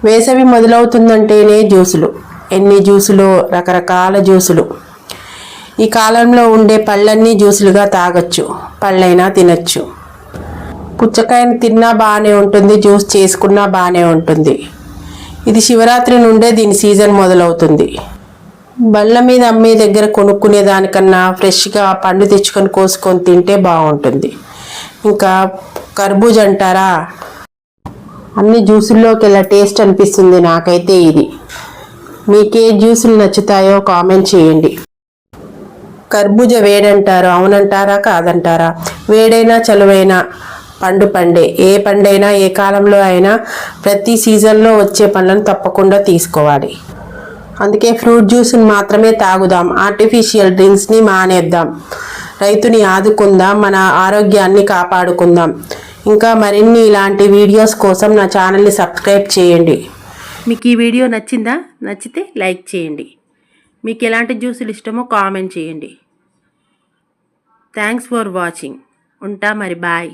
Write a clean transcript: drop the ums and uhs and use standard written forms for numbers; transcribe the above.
వేసవి మొదలవుతుందంటేనే జ్యూసులు, ఎన్ని జ్యూసులు, రకరకాల జ్యూసులు. ఈ కాలంలో ఉండే పళ్ళన్నీ జ్యూసులుగా తాగొచ్చు, పళ్ళైనా తినచ్చు. పుచ్చకాయని తిన్నా బాగానే ఉంటుంది, జ్యూస్ చేసుకున్నా బాగానే ఉంటుంది. ఇది శివరాత్రి నుండే దీని సీజన్ మొదలవుతుంది. బళ్ళ మీద అమ్మే దగ్గర కొనుక్కునే దానికన్నా ఫ్రెష్గా పండు తెచ్చుకొని కోసుకొని తింటే బాగుంటుంది. ఇంకా కర్బూజ అంటారా, అన్ని జ్యూసుల్లోకి ఎలా టేస్ట్ అనిపిస్తుంది నాకైతే ఇది. మీకే జ్యూసులు నచ్చుతాయో కామెంట్ చేయండి. కర్బూజ వేడంటారు, అవునంటారా కాదంటారా? వేడైనా చలువైనా పండు పండే. ఏ పండైనా ఏ కాలంలో అయినా ప్రతి సీజన్లో వచ్చే పండ్లను తప్పకుండా తీసుకోవాలి. అందుకే ఫ్రూట్ జ్యూస్ని మాత్రమే తాగుదాం, ఆర్టిఫిషియల్ డ్రింక్స్ని మానేద్దాం. రైతుని ఆదుకుందాం, మన ఆరోగ్యాన్ని కాపాడుకుందాం. ఇంకా మరిన్ని ఇలాంటి వీడియోస్ కోసం నా ఛానల్ని సబ్స్క్రైబ్ చేయండి. మీకు ఈ వీడియో నచ్చిందా? నచ్చితే లైక్ చేయండి. మీకు ఎలాంటి జ్యూసులు ఇష్టమో కామెంట్ చేయండి. Thanks for watching. ఉంటా మరి, బాయ్.